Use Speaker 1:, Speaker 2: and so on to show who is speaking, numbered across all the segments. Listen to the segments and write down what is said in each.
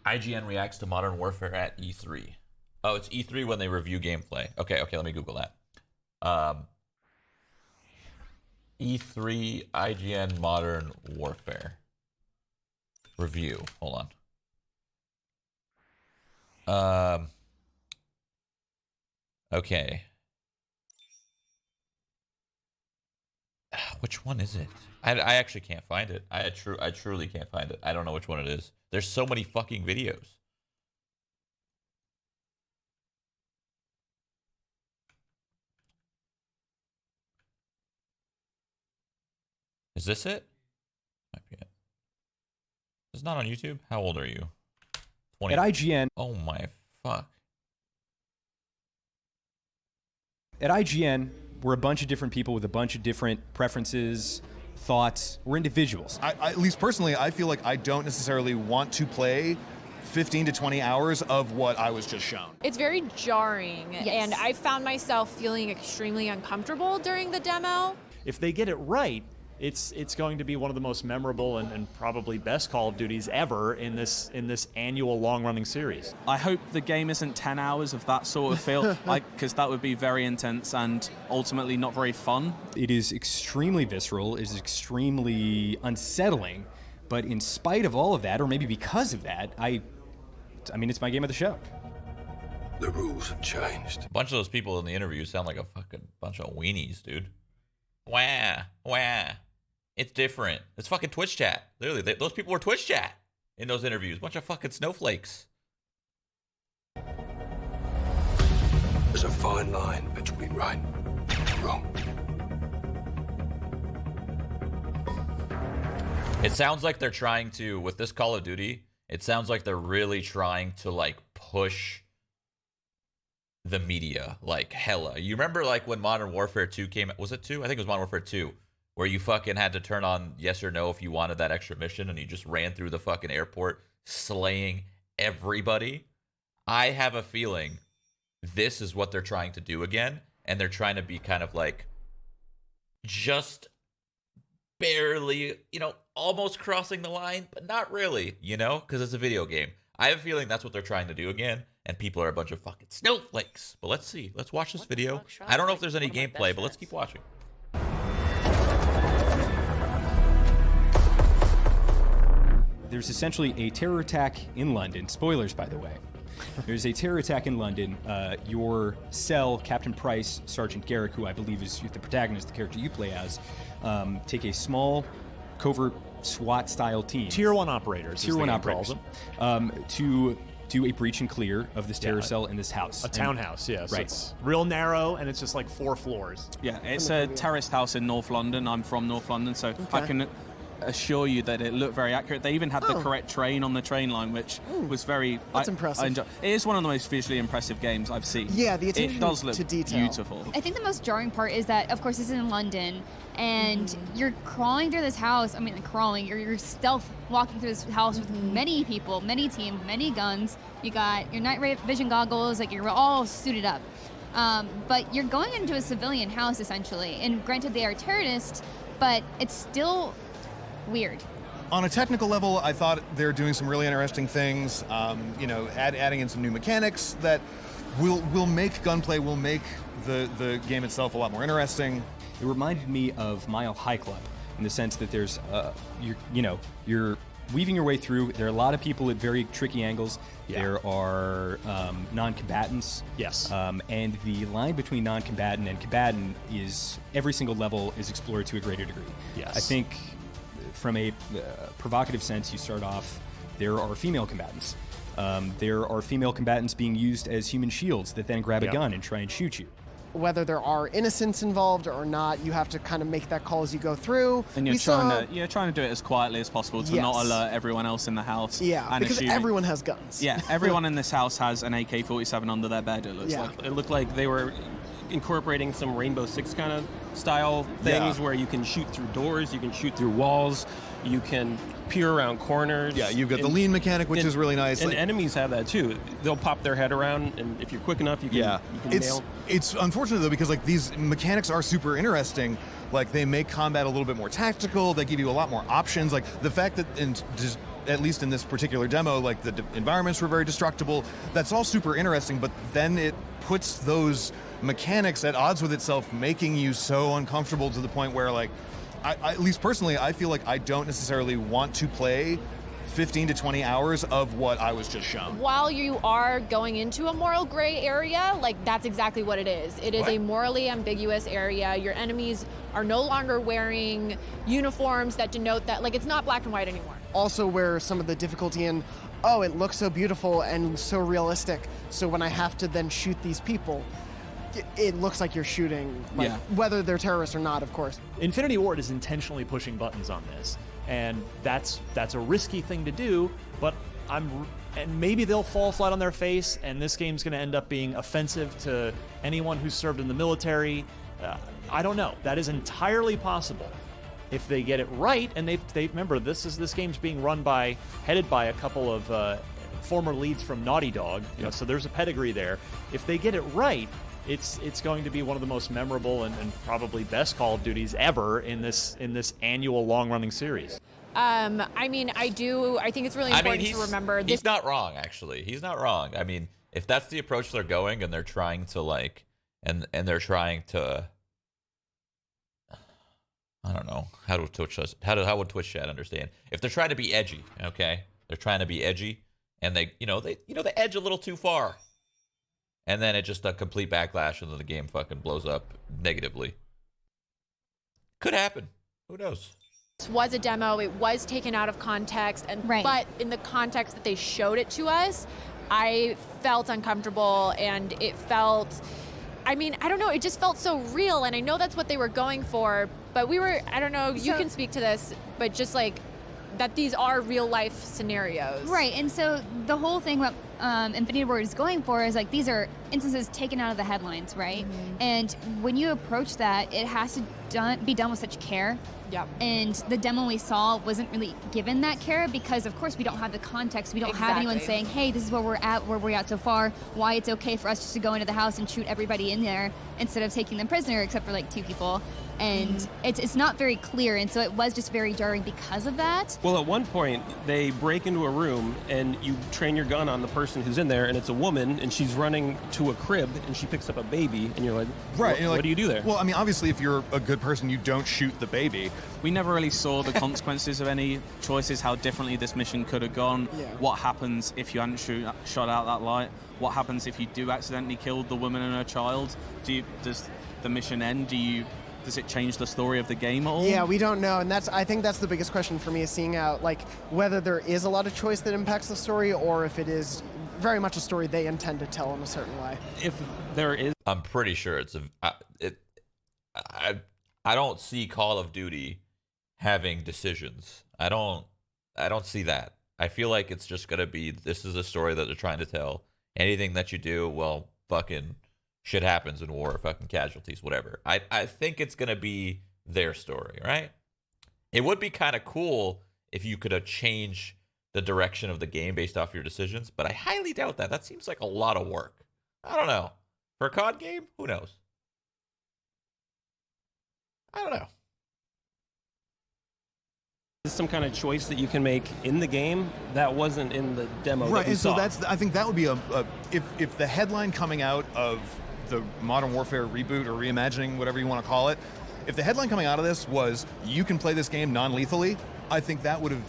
Speaker 1: IGN reacts to Modern Warfare at E3. Oh, it's E3 when they review gameplay. Okay, let me Google that. E3 IGN Modern Warfare review. Hold on. Okay. Which one is it? I actually can't find it. I truly can't find it. I don't know which one it is. There's so many fucking videos. Is this it? Might be it. It's not on YouTube? How old are you? 20.
Speaker 2: At IGN.
Speaker 1: Oh my fuck.
Speaker 2: At IGN, we're a bunch of different people with a bunch of different preferences, thoughts. We're individuals.
Speaker 3: At least personally, I feel like I don't necessarily want to play 15 to 20 hours of what I was just shown.
Speaker 4: It's very jarring,
Speaker 5: Yes.
Speaker 4: and I found myself feeling extremely uncomfortable during the demo.
Speaker 6: If they get it right, it's going to be one of the most memorable and probably best Call of Duties ever in this annual long-running series.
Speaker 7: I hope the game isn't 10 hours of that sort of feel, because that would be very intense and ultimately not very fun.
Speaker 2: It is extremely visceral, it is extremely unsettling, but in spite of all of that, or maybe because of that, I mean, it's my game of the show.
Speaker 8: The rules have changed.
Speaker 1: A bunch of those people in the interview sound like a fucking bunch of weenies, dude. Wah. It's different. It's fucking Twitch chat. Literally, those people were Twitch chat in those interviews. Bunch of fucking snowflakes.
Speaker 8: There's a fine line between right and wrong.
Speaker 1: It sounds like they're trying to, with this Call of Duty, it sounds like they're really trying to, like, push the media, like, hella. You remember, like, when Modern Warfare 2 came out? Was it 2? I think it was Modern Warfare 2. Where you fucking had to turn on yes or no if you wanted that extra mission, and you just ran through the fucking airport slaying everybody. I have a feeling this is what they're trying to do again, and they're trying to be kind of like just barely, almost crossing the line, but not really, because it's a video game. I have a feeling that's what they're trying to do again, and people are a bunch of fucking snowflakes. But let's see. Let's watch this video. I don't know if there's any gameplay, but let's keep watching.
Speaker 2: There's essentially a terror attack in London. Spoilers, by the way. There's a terror attack in London. Your cell, Captain Price, Sergeant Garrick, who I believe is the protagonist, the character you play as, take a small, covert SWAT-style team.
Speaker 6: Tier 1 operators.
Speaker 2: Tier 1 operators. To do a breach and clear of this terror cell in this house.
Speaker 6: A townhouse, yeah. So
Speaker 2: right.
Speaker 6: It's real narrow, and it's just like 4 floors.
Speaker 7: Yeah, it's a terraced house in North London. I'm from North London, so I can assure you that it looked very accurate. They even had the correct train on the train line, which was very...
Speaker 5: That's impressive.
Speaker 7: It is one of the most visually impressive games I've seen.
Speaker 5: Yeah, the attention
Speaker 7: it does look
Speaker 5: to detail.
Speaker 7: Beautiful.
Speaker 9: I think the most jarring part is that, of course, this is in London, and you're crawling through this house. I mean, you're stealth walking through this house with many people, many teams, many guns. You got your night vision goggles, like you're all suited up. But you're going into a civilian house, essentially. And granted, they are terrorists, but it's still weird.
Speaker 3: On a technical level, I thought they're doing some really interesting things. Adding in some new mechanics that will make gunplay, will make the game itself a lot more interesting.
Speaker 2: It reminded me of Mile High Club in the sense that there's, you're weaving your way through. There are a lot of people at very tricky angles.
Speaker 6: Yeah.
Speaker 2: There are non-combatants.
Speaker 6: Yes.
Speaker 2: And the line between non-combatant and combatant is, every single level is explored to a greater degree.
Speaker 6: Yes.
Speaker 2: I think from a provocative sense, you start off, there are female combatants. There are female combatants being used as human shields that then grab a gun and try and shoot you.
Speaker 5: Whether there are innocents involved or not, you have to kind of make that call as you go through.
Speaker 7: And you're trying to do it as quietly as possible to not alert everyone else in the house.
Speaker 5: Yeah,
Speaker 7: and
Speaker 5: because everyone has guns.
Speaker 7: Yeah, everyone in this house has an AK-47 under their bed, it looks like.
Speaker 10: It looked like they were incorporating some Rainbow Six kind of style things where you can shoot through doors, you can shoot through walls, you can peer around corners.
Speaker 3: Yeah, you've got the lean mechanic, which is really nice.
Speaker 10: And enemies have that too. They'll pop their head around, and if you're quick enough, you can nail.
Speaker 3: It's unfortunate though, because like these mechanics are super interesting. Like they make combat a little bit more tactical. They give you a lot more options. Like the fact that at least in this particular demo, like the environments were very destructible. That's all super interesting, but then it puts those mechanics at odds with itself, making you so uncomfortable to the point where, like, I at least personally, I feel like I don't necessarily want to play 15 to 20 hours of what I was just shown.
Speaker 4: While you are going into a moral gray area, like that's exactly what it is. It is a morally ambiguous area. Your enemies are no longer wearing uniforms that denote that, like, it's not black and white anymore.
Speaker 5: Also where some of the difficulty in, oh, it looks so beautiful and so realistic, so when I have to then shoot these people, it looks like you're shooting, like, whether they're terrorists or not, of course.
Speaker 6: Infinity Ward is intentionally pushing buttons on this, and that's a risky thing to do, but and maybe they'll fall flat on their face, and this game's going to end up being offensive to anyone who's served in the military. I don't know. That is entirely possible. If they get it right, and they remember, this game's being headed by a couple of former leads from Naughty Dog, so there's a pedigree there. If they get it right, it's going to be one of the most memorable and probably best Call of Duties ever in this annual long-running series.
Speaker 4: I mean, I think it's really important to remember this.
Speaker 1: He's not wrong, actually. He's not wrong. I mean, if that's the approach they're going, and they're trying to, like, and they're trying to, I don't know, how would Twitch chat understand? If they're trying to be edgy, okay? They're trying to be edgy, and they edge a little too far. And then it's just a complete backlash, and then the game fucking blows up negatively. Could happen. Who knows?
Speaker 4: This was a demo. It was taken out of context, but in the context that they showed it to us, I felt uncomfortable, and it felt, I mean, I don't know, it just felt so real, and I know that's what they were going for, but I don't know, you can speak to this, but just like, that these are real life scenarios.
Speaker 9: Right, and so the whole thing what Infinity Ward is going for is, like, these are instances taken out of the headlines, right? Mm-hmm. And when you approach that, it has to be done with such care.
Speaker 4: Yep.
Speaker 9: And the demo we saw wasn't really given that care because, of course, we don't have the context. We don't have anyone saying, hey, this is where we're at so far, why it's okay for us just to go into the house and shoot everybody in there instead of taking them prisoner, except for, like, 2 people. And it's not very clear, and so it was just very jarring because of that.
Speaker 10: Well, at one point, they break into a room, and you train your gun on the person who's in there, and it's a woman, and she's running to a crib, and she picks up a baby, and you're like, what do you do there?
Speaker 3: Well, I mean, obviously, if you're a good person, you don't shoot the baby.
Speaker 7: We never really saw the consequences of any choices, how differently this mission could have gone.
Speaker 5: Yeah.
Speaker 7: What happens if you hadn't shot out that light? What happens if you do accidentally kill the woman and her child? Does the mission end? Does it change the story of the game at all?
Speaker 5: Yeah, we don't know, and I think that's the biggest question for me, is seeing out, like, whether there is a lot of choice that impacts the story, or if it is very much a story they intend to tell in a certain way.
Speaker 10: If there is,
Speaker 1: I'm pretty sure I don't see Call of Duty having decisions. I don't see that. I feel like it's just gonna be, this is a story that they're trying to tell. Anything that you do, well, fucking shit happens in war, fucking casualties, whatever. I think it's gonna be their story, right? It would be kind of cool if you could have changed the direction of the game based off your decisions, but I highly doubt that. That seems like a lot of work. I don't know. For a COD game, who knows? I don't know.
Speaker 10: Some kind of choice that you can make in the game that wasn't in the demo.
Speaker 3: Right,
Speaker 10: that we
Speaker 3: and so
Speaker 10: saw.
Speaker 3: I think that would be if the headline coming out of the Modern Warfare reboot or reimagining, whatever you want to call it, if the headline coming out of this was, you can play this game non-lethally, I think that would have,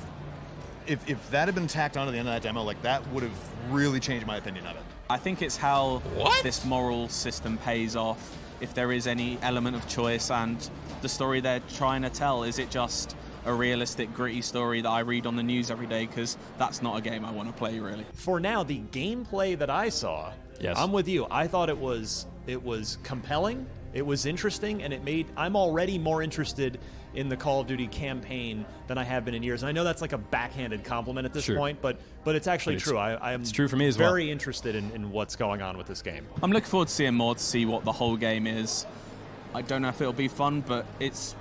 Speaker 3: if that had been tacked onto the end of that demo, like, that would have really changed my opinion of it.
Speaker 7: I think it's how this moral system pays off, if there is any element of choice, and the story they're trying to tell. Is it just a realistic, gritty story that I read on the news every day? Because that's not a game I want to play, really.
Speaker 6: For now, the gameplay that I saw, I'm with you. I thought it was compelling, it was interesting, and I'm already more interested in the Call of Duty campaign than I have been in years. And I know that's like a backhanded compliment at this point, but it's actually true. I am
Speaker 2: true for me as well.
Speaker 6: Very interested in what's going on with this game.
Speaker 7: I'm looking forward to seeing more, to see what the whole game is. I don't know if it'll be fun, but it's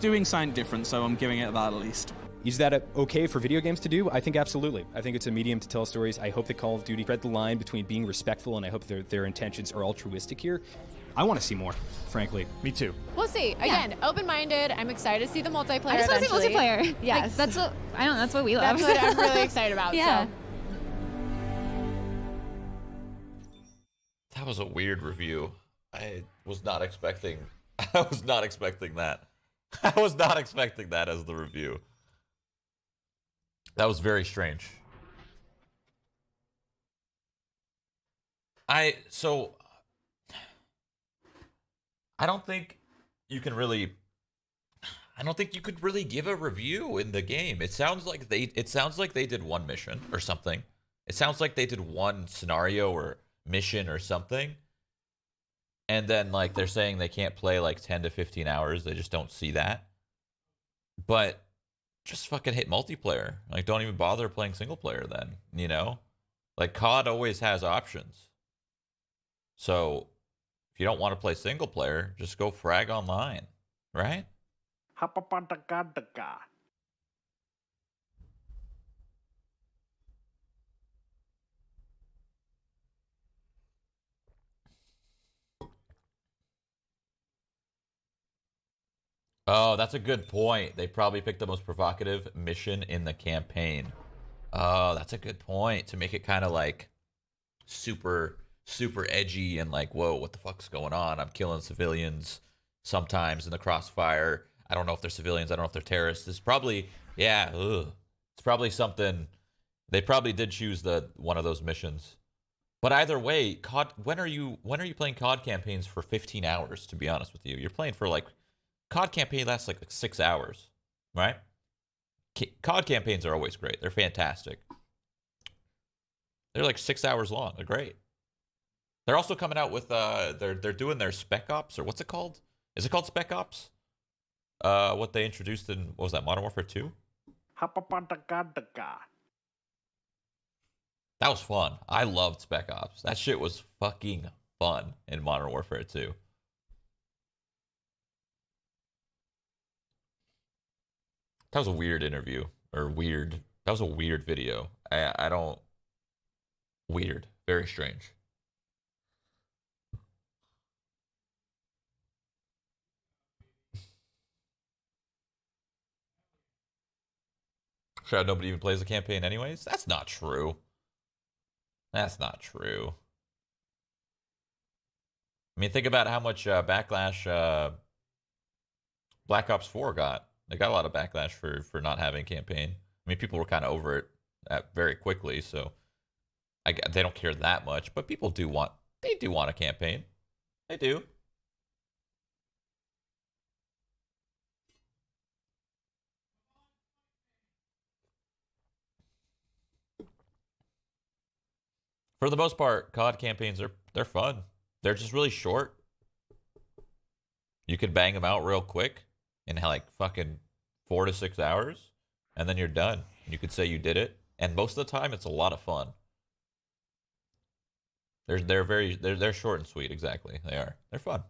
Speaker 7: doing something different, so I'm giving it that at least.
Speaker 2: Is that okay for video games to do? I think absolutely. I think it's a medium to tell stories. I hope that Call of Duty tread the line between being respectful, and I hope their intentions are altruistic here. I want to see more, frankly.
Speaker 6: Me too.
Speaker 4: We'll see. Again, open-minded. I'm excited to see the multiplayer.
Speaker 9: I just want to see
Speaker 4: eventually.
Speaker 9: multiplayer.
Speaker 4: Yes,
Speaker 9: Like, that's what I don't know. That's what we love.
Speaker 4: That's what I'm really excited about.
Speaker 9: Yeah.
Speaker 4: So.
Speaker 1: That was a weird review. I was not expecting that. I was not expecting that as the review. That was very strange. I don't think you can really I don't think you could really give a review in the game. It sounds like they did one mission or something. It sounds like they did one scenario or mission or something. And then like they're saying they can't play like 10 to 15 hours. They just don't see that. But just fucking hit multiplayer. Like don't even bother playing single player then, you know? Like COD always has options. So if you don't want to play single player, just go frag online, right? Oh, that's a good point. They probably picked the most provocative mission in the campaign. Oh, that's a good point. To make it kind of like super edgy and like, whoa, what the fuck's going on? I'm killing civilians sometimes in the crossfire. I don't know if they're civilians. I don't know if they're terrorists. It's probably, yeah, it's probably something. They probably did choose one of those missions. But either way, COD. When are you playing COD campaigns for 15 hours? To be honest with you, you're playing for like COD campaign lasts like 6 hours, right? COD campaigns are always great. They're fantastic. They're like 6 hours long. They're great. They're also coming out with they're doing their Spec Ops, or what's it called? Is it called Spec Ops? What they introduced in, what was that, Modern Warfare 2? That was fun. I loved Spec Ops. That shit was fucking fun in Modern Warfare 2. That was a weird interview. That was a weird video. I don't... Weird. Very strange. Shroud, nobody even plays the campaign anyways? That's not true. That's not true. I mean, think about how much backlash Black Ops 4 got. They got a lot of backlash for not having a campaign. I mean, people were kind of over it very quickly, so they don't care that much. But people do want a campaign. They do. For the most part, COD campaigns they're fun. They're just really short. You can bang them out real quick in like fucking 4 to 6 hours, and then you're done. You could say you did it, and most of the time it's a lot of fun. They're short and sweet. Exactly, they are. They're fun.